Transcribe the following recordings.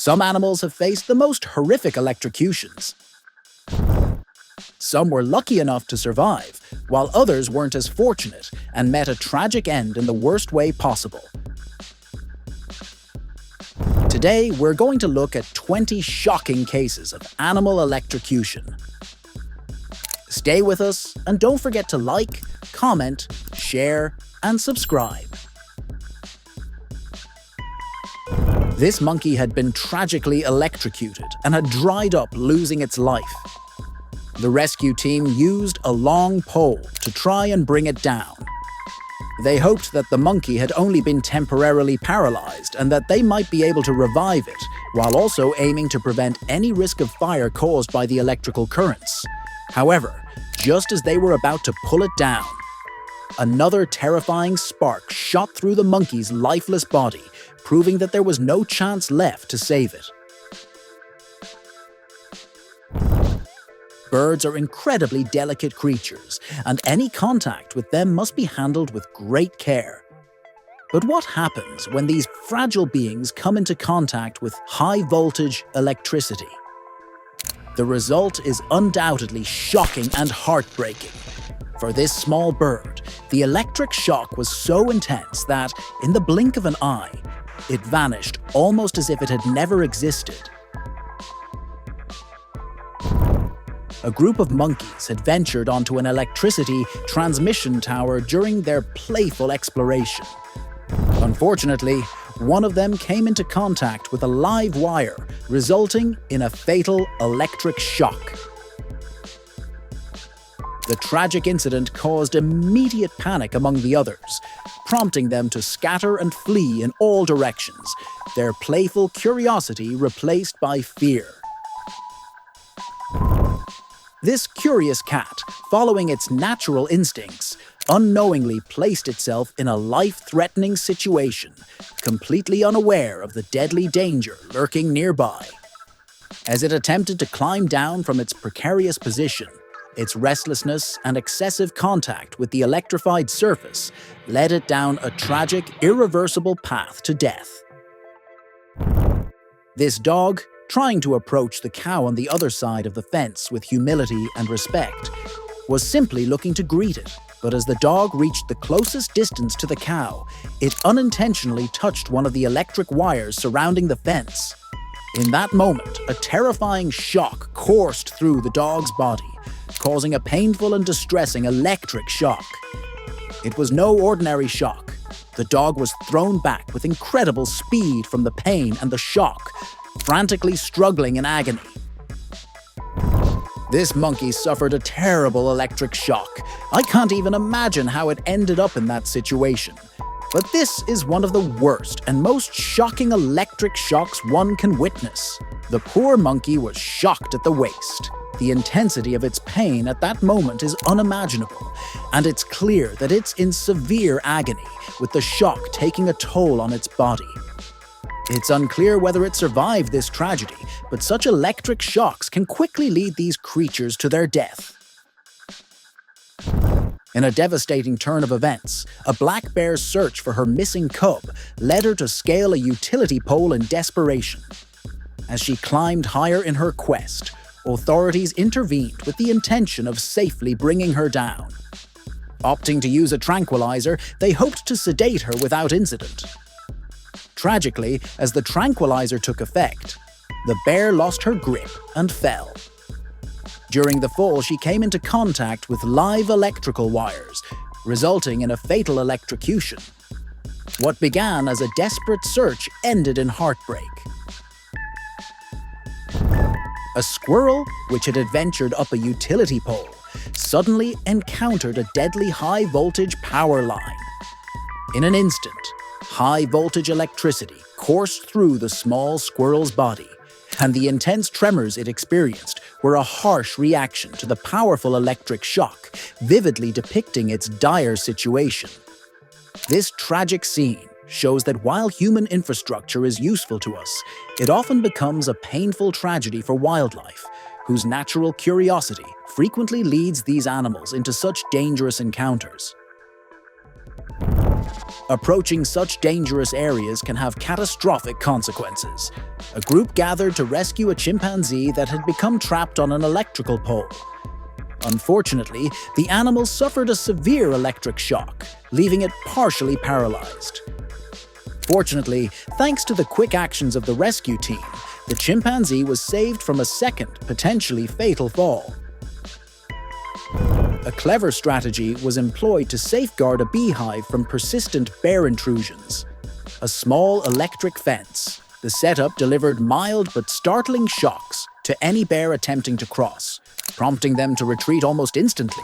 Some animals have faced the most horrific electrocutions. Some were lucky enough to survive, while others weren't as fortunate and met a tragic end in the worst way possible. Today, we're going to look at 20 shocking cases of animal electrocution. Stay with us and don't forget to like, comment, share, and subscribe. This monkey had been tragically electrocuted and had dried up, losing its life. The rescue team used a long pole to try and bring it down. They hoped that the monkey had only been temporarily paralyzed and that they might be able to revive it, while also aiming to prevent any risk of fire caused by the electrical currents. However, just as they were about to pull it down, another terrifying spark shot through the monkey's lifeless body, proving that there was no chance left to save it. Birds are incredibly delicate creatures, and any contact with them must be handled with great care. But what happens when these fragile beings come into contact with high-voltage electricity? The result is undoubtedly shocking and heartbreaking. For this small bird, the electric shock was so intense that, in the blink of an eye, it vanished almost as if it had never existed. A group of monkeys had ventured onto an electricity transmission tower during their playful exploration. Unfortunately, one of them came into contact with a live wire, resulting in a fatal electric shock. The tragic incident caused immediate panic among the others, prompting them to scatter and flee in all directions, their playful curiosity replaced by fear. This curious cat, following its natural instincts, unknowingly placed itself in a life-threatening situation, completely unaware of the deadly danger lurking nearby. As it attempted to climb down from its precarious position, its restlessness and excessive contact with the electrified surface led it down a tragic, irreversible path to death. This dog, trying to approach the cow on the other side of the fence with humility and respect, was simply looking to greet it, but as the dog reached the closest distance to the cow, it unintentionally touched one of the electric wires surrounding the fence. In that moment, a terrifying shock coursed through the dog's body, causing a painful and distressing electric shock. It was no ordinary shock. The dog was thrown back with incredible speed from the pain and the shock, frantically struggling in agony. This monkey suffered a terrible electric shock. I can't even imagine how it ended up in that situation. But this is one of the worst and most shocking electric shocks one can witness. The poor monkey was shocked at the waist. The intensity of its pain at that moment is unimaginable, and it's clear that it's in severe agony, with the shock taking a toll on its body. It's unclear whether it survived this tragedy, but such electric shocks can quickly lead these creatures to their death. In a devastating turn of events, a black bear's search for her missing cub led her to scale a utility pole in desperation. As she climbed higher in her quest, authorities intervened with the intention of safely bringing her down. Opting to use a tranquilizer, they hoped to sedate her without incident. Tragically, as the tranquilizer took effect, the bear lost her grip and fell. During the fall, she came into contact with live electrical wires, resulting in a fatal electrocution. What began as a desperate search ended in heartbreak. A squirrel, which had adventured up a utility pole, suddenly encountered a deadly high-voltage power line. In an instant, high-voltage electricity coursed through the small squirrel's body, and the intense tremors it experienced were a harsh reaction to the powerful electric shock, vividly depicting its dire situation. This tragic scene shows that while human infrastructure is useful to us, it often becomes a painful tragedy for wildlife, whose natural curiosity frequently leads these animals into such dangerous encounters. Approaching such dangerous areas can have catastrophic consequences. A group gathered to rescue a chimpanzee that had become trapped on an electrical pole. Unfortunately, the animal suffered a severe electric shock, leaving it partially paralyzed. Fortunately, thanks to the quick actions of the rescue team, the chimpanzee was saved from a second, potentially fatal fall. A clever strategy was employed to safeguard a beehive from persistent bear intrusions. A small electric fence. The setup delivered mild but startling shocks to any bear attempting to cross, prompting them to retreat almost instantly.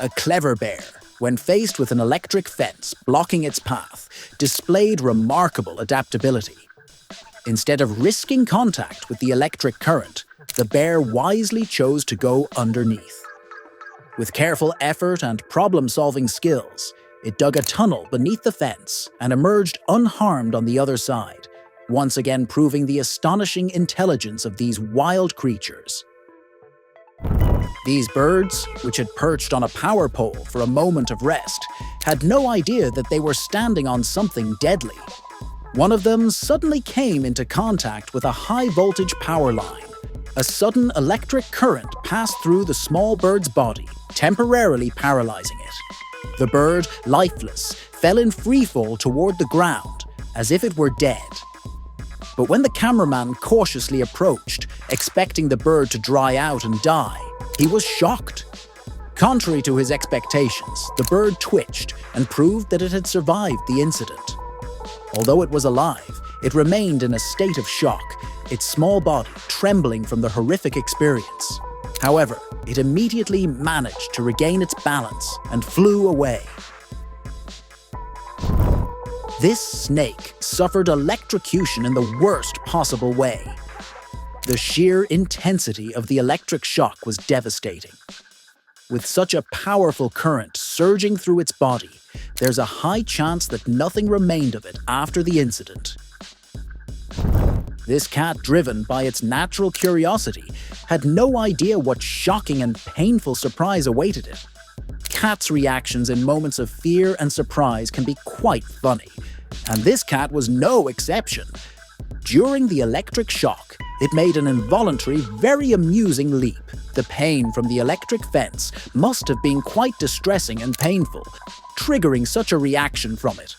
A clever bear, when faced with an electric fence blocking its path, displayed remarkable adaptability. Instead of risking contact with the electric current, the bear wisely chose to go underneath. With careful effort and problem-solving skills, it dug a tunnel beneath the fence and emerged unharmed on the other side, once again proving the astonishing intelligence of these wild creatures. These birds, which had perched on a power pole for a moment of rest, had no idea that they were standing on something deadly. One of them suddenly came into contact with a high-voltage power line. A sudden electric current passed through the small bird's body, temporarily paralyzing it. The bird, lifeless, fell in freefall toward the ground, as if it were dead. But when the cameraman cautiously approached, expecting the bird to dry out and die, he was shocked. Contrary to his expectations, the bird twitched and proved that it had survived the incident. Although it was alive, it remained in a state of shock, its small body trembling from the horrific experience. However, it immediately managed to regain its balance and flew away. This snake suffered electrocution in the worst possible way. The sheer intensity of the electric shock was devastating. With such a powerful current surging through its body, there's a high chance that nothing remained of it after the incident. This cat, driven by its natural curiosity, had no idea what shocking and painful surprise awaited it. Cats' reactions in moments of fear and surprise can be quite funny, and this cat was no exception. During the electric shock, it made an involuntary, very amusing leap. The pain from the electric fence must have been quite distressing and painful, triggering such a reaction from it.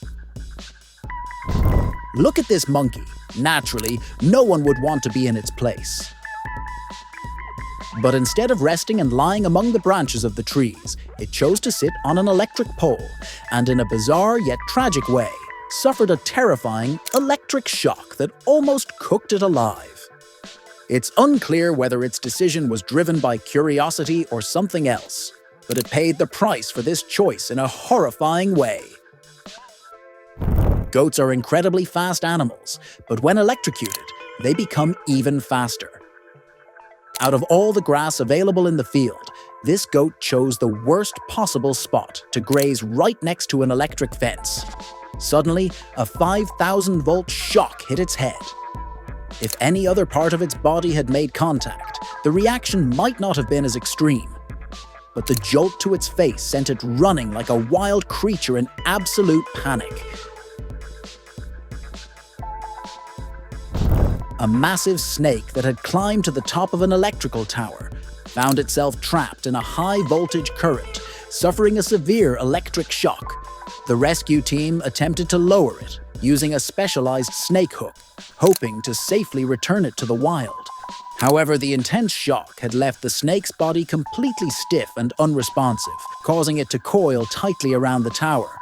Look at this monkey. Naturally, no one would want to be in its place. But instead of resting and lying among the branches of the trees, it chose to sit on an electric pole and, in a bizarre yet tragic way, suffered a terrifying electric shock that almost cooked it alive. It's unclear whether its decision was driven by curiosity or something else, but it paid the price for this choice in a horrifying way. Goats are incredibly fast animals, but when electrocuted, they become even faster. Out of all the grass available in the field, this goat chose the worst possible spot to graze right next to an electric fence. Suddenly, a 5,000-volt shock hit its head. If any other part of its body had made contact, the reaction might not have been as extreme. But the jolt to its face sent it running like a wild creature in absolute panic. A massive snake that had climbed to the top of an electrical tower found itself trapped in a high-voltage current, suffering a severe electric shock. The rescue team attempted to lower it, using a specialized snake hook, hoping to safely return it to the wild. However, the intense shock had left the snake's body completely stiff and unresponsive, causing it to coil tightly around the tower.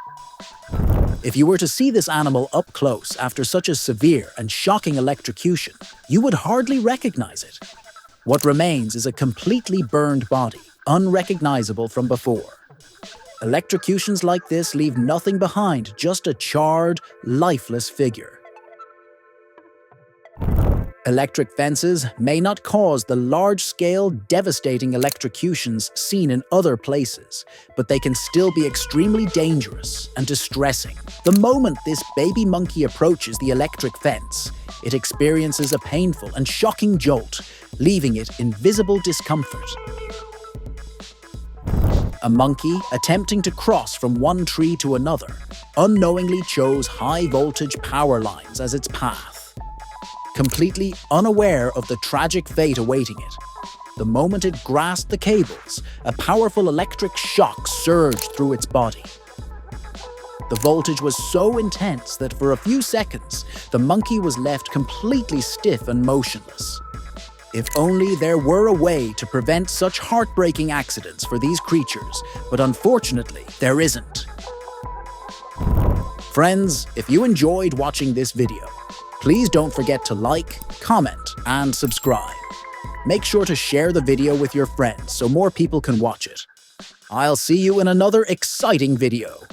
If you were to see this animal up close after such a severe and shocking electrocution, you would hardly recognize it. What remains is a completely burned body, unrecognizable from before. Electrocutions like this leave nothing behind, just a charred, lifeless figure. Electric fences may not cause the large-scale, devastating electrocutions seen in other places, but they can still be extremely dangerous and distressing. The moment this baby monkey approaches the electric fence, it experiences a painful and shocking jolt, leaving it in visible discomfort. A monkey, attempting to cross from one tree to another, unknowingly chose high-voltage power lines as its path. Completely unaware of the tragic fate awaiting it, the moment it grasped the cables, a powerful electric shock surged through its body. The voltage was so intense that for a few seconds, the monkey was left completely stiff and motionless. If only there were a way to prevent such heartbreaking accidents for these creatures, but unfortunately, there isn't. Friends, if you enjoyed watching this video, please don't forget to like, comment, and subscribe. Make sure to share the video with your friends so more people can watch it. I'll see you in another exciting video.